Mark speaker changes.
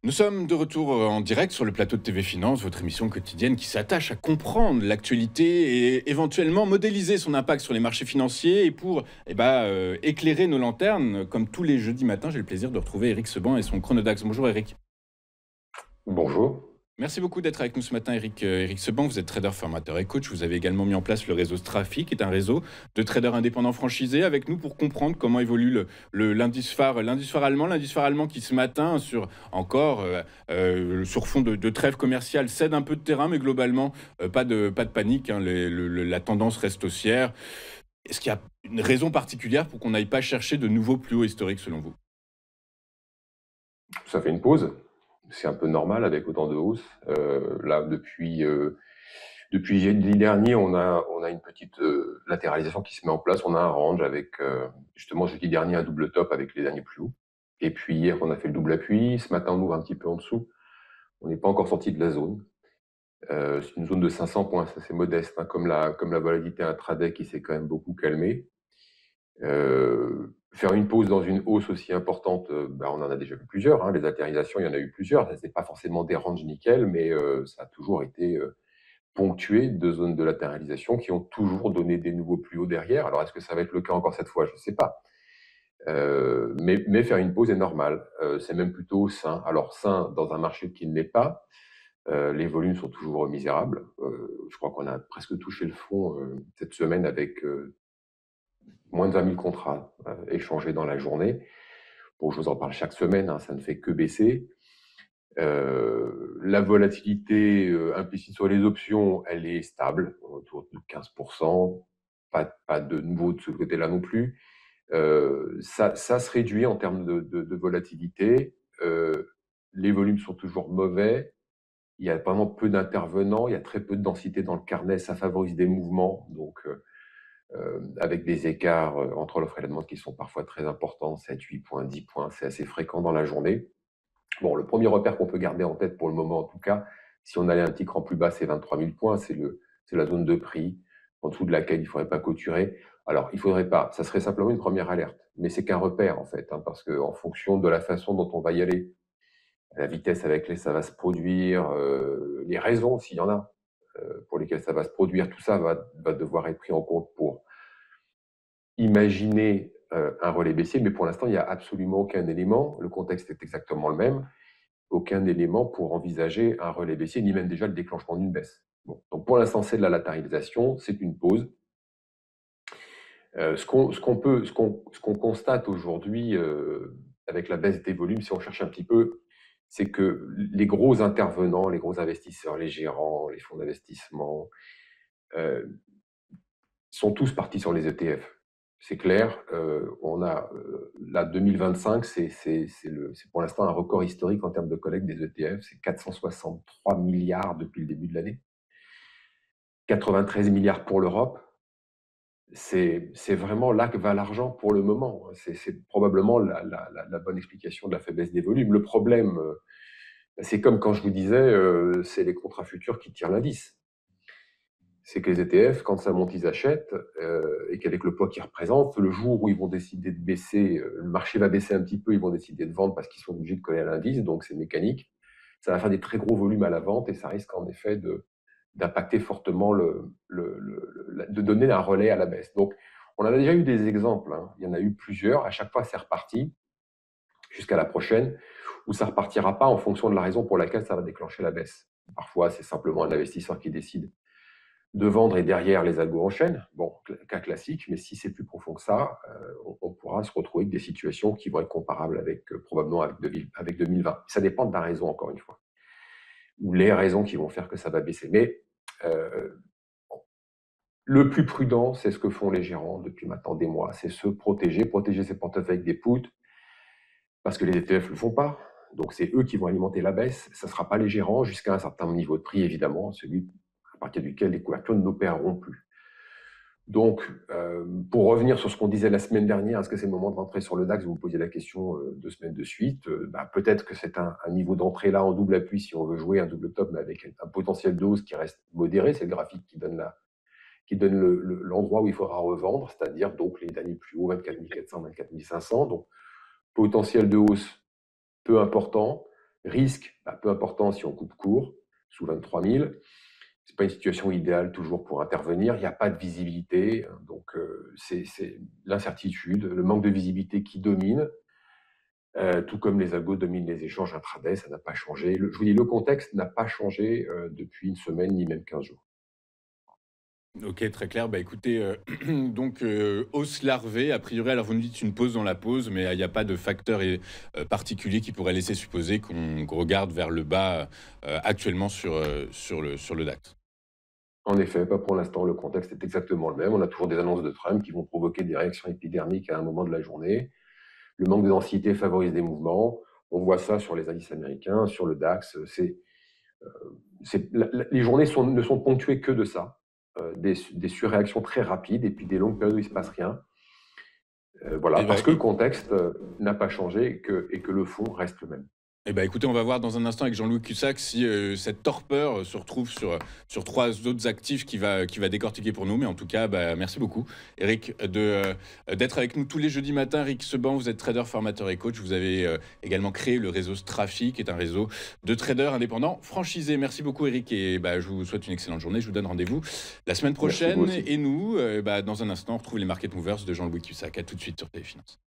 Speaker 1: Nous sommes de retour en direct sur le plateau de TV Finance, votre émission quotidienne qui s'attache à comprendre l'actualité et éventuellement modéliser son impact sur les marchés financiers. Et pour éclairer nos lanternes, comme tous les jeudis matins, j'ai le plaisir de retrouver Eric Seban et son Chronodax. Bonjour Eric.
Speaker 2: Bonjour.
Speaker 1: Merci beaucoup d'être avec nous ce matin, Eric. Eric Seban, vous êtes trader, formateur et coach. Vous avez également mis en place le réseau Strafi, qui est un réseau de traders indépendants franchisés, avec nous pour comprendre comment évolue l'indice phare, l'indice phare allemand qui ce matin, sur fond de trêve commerciale, cède un peu de terrain, mais globalement, pas de panique, hein. La tendance reste haussière. Est-ce qu'il y a une raison particulière pour qu'on n'aille pas chercher de nouveaux plus hauts historiques selon vous?
Speaker 2: Ça fait une pause. C'est un peu normal avec autant de hausses. Là, depuis jeudi dernier, on a une petite latéralisation qui se met en place. On a un range avec, justement, jeudi dernier, un double top avec les derniers plus hauts. Et puis hier, on a fait le double appui. Ce matin, on ouvre un petit peu en dessous. On n'est pas encore sorti de la zone. C'est une zone de 500 points, ça c'est modeste, hein, comme la volatilité intraday qui s'est quand même beaucoup calmée. Faire une pause dans une hausse aussi importante, on en a déjà vu plusieurs, hein. Les latéralisations, il y en a eu plusieurs. Ça, c'est pas forcément des ranges nickel, mais ça a toujours été ponctué de zones de latéralisation qui ont toujours donné des nouveaux plus hauts derrière. Alors, est-ce que ça va être le cas encore cette fois? Je ne sais pas. Mais faire une pause est normal. C'est même plutôt sain. Alors, sain dans un marché qui ne l'est pas. Les volumes sont toujours misérables. Je crois qu'on a presque touché le fond cette semaine avec moins de 20 000 contrats échangés dans la journée. Bon, je vous en parle chaque semaine, hein, ça ne fait que baisser. La volatilité implicite sur les options, elle est stable, autour de 15%. Pas de nouveau de ce côté-là non plus. Ça se réduit en termes de volatilité. Les volumes sont toujours mauvais. Il y a vraiment peu d'intervenants, il y a très peu de densité dans le carnet, ça favorise des mouvements. Donc, avec des écarts entre l'offre et la demande qui sont parfois très importants, 7, 8 points, 10 points, c'est assez fréquent dans la journée. Bon, le premier repère qu'on peut garder en tête pour le moment, en tout cas, si on allait un petit cran plus bas, c'est 23 000 points, c'est la zone de prix en dessous de laquelle il ne faudrait pas clôturer. Alors, il ne faudrait pas, ça serait simplement une première alerte, mais c'est qu'un repère en fait, hein, parce qu'en fonction de la façon dont on va y aller, la vitesse avec laquelle ça va se produire, les raisons, s'il y en a, pour lesquelles ça va se produire, tout ça va devoir être pris en compte pour imaginer un relais baissier, mais pour l'instant, il n'y a absolument aucun élément, le contexte est exactement le même, aucun élément pour envisager un relais baissier, ni même déjà le déclenchement d'une baisse. Bon. Donc pour l'instant, c'est de la latéralisation, c'est une pause. Ce qu'on constate aujourd'hui avec la baisse des volumes, si on cherche un petit peu, c'est que les gros intervenants, les gros investisseurs, les gérants, les fonds d'investissement, euh, sont tous partis sur les ETF. C'est clair, on a là 2025, c'est pour l'instant un record historique en termes de collecte des ETF. C'est 463 milliards depuis le début de l'année, 93 milliards pour l'Europe. C'est vraiment là que va l'argent pour le moment. C'est probablement la bonne explication de la faiblesse des volumes. Le problème, c'est comme quand je vous disais, c'est les contrats futurs qui tirent l'indice. C'est que les ETF, quand ça monte, ils achètent, et qu'avec le poids qu'ils représentent, le jour où ils vont décider de baisser, le marché va baisser un petit peu, ils vont décider de vendre parce qu'ils sont obligés de coller à l'indice, donc c'est mécanique. Ça va faire des très gros volumes à la vente et ça risque en effet d'impacter fortement de donner un relais à la baisse. Donc, on a déjà eu des exemples, hein. Il y en a eu plusieurs. À chaque fois, c'est reparti jusqu'à la prochaine, où ça repartira pas en fonction de la raison pour laquelle ça va déclencher la baisse. Parfois, c'est simplement un investisseur qui décide de vendre et derrière les algos enchaînent. Bon, cas classique, mais si c'est plus profond que ça, on pourra se retrouver avec des situations qui vont être comparables probablement avec 2020. Ça dépend de la raison, encore une fois, ou les raisons qui vont faire que ça va baisser. Mais euh, le plus prudent, c'est ce que font les gérants depuis maintenant des mois, c'est se protéger ses portefeuilles avec des puts, parce que les ETF ne le font pas. Donc c'est eux qui vont alimenter la baisse. Ça ne sera pas les gérants jusqu'à un certain niveau de prix, évidemment, celui à partir duquel les couvertures n'opéreront plus. Donc, pour revenir sur ce qu'on disait la semaine dernière, est-ce que c'est le moment de rentrer sur le DAX? Vous vous posiez la question 2 semaines de suite. Peut-être que c'est un niveau d'entrée là en double appui si on veut jouer un double top, mais avec un potentiel de hausse qui reste modéré. C'est le graphique qui donne l'endroit où il faudra revendre, c'est-à-dire donc les derniers plus hauts, 24 400, 24 500. Donc, potentiel de hausse peu important. Risque, bah, peu important si on coupe court, sous 23 000. C'est pas une situation idéale toujours pour intervenir. Il n'y a pas de visibilité, hein, donc c'est l'incertitude, le manque de visibilité qui domine, tout comme les algos dominent les échanges intraday, ça n'a pas changé. Je vous dis, le contexte n'a pas changé depuis une semaine, ni même 15 jours.
Speaker 1: OK, très clair. Bah, écoutez, donc hausse larvée, a priori, alors vous nous dites une pause dans la pause, mais il n'y a pas de facteur particulier qui pourrait laisser supposer qu'on regarde vers le bas, actuellement sur le DAX?
Speaker 2: En effet, pas pour l'instant, le contexte est exactement le même. On a toujours des annonces de Trump qui vont provoquer des réactions épidermiques à un moment de la journée. Le manque de densité favorise des mouvements. On voit ça sur les indices américains, sur le DAX. Les journées ne sont ponctuées que de ça. Des surréactions très rapides et puis des longues périodes où il ne se passe rien. Voilà,
Speaker 1: Et bah
Speaker 2: parce que le contexte n'a pas changé et que le fond reste le même.
Speaker 1: Eh ben, écoutez, on va voir dans un instant avec Jean-Louis Cussac si cette torpeur se retrouve sur trois autres actifs qui va décortiquer pour nous. Mais en tout cas, bah, merci beaucoup, Eric, d'être avec nous tous les jeudis matins. Eric Seban, vous êtes trader, formateur et coach. Vous avez également créé le réseau Strafi, qui est un réseau de traders indépendants franchisés. Merci beaucoup, Eric. Et bah, je vous souhaite une excellente journée. Je vous donne rendez-vous la semaine
Speaker 2: Merci vous
Speaker 1: prochaine.
Speaker 2: aussi.
Speaker 1: Et nous, bah, dans un instant, on retrouve les Market Movers de Jean-Louis Cussac. À tout de suite sur Téléfinance.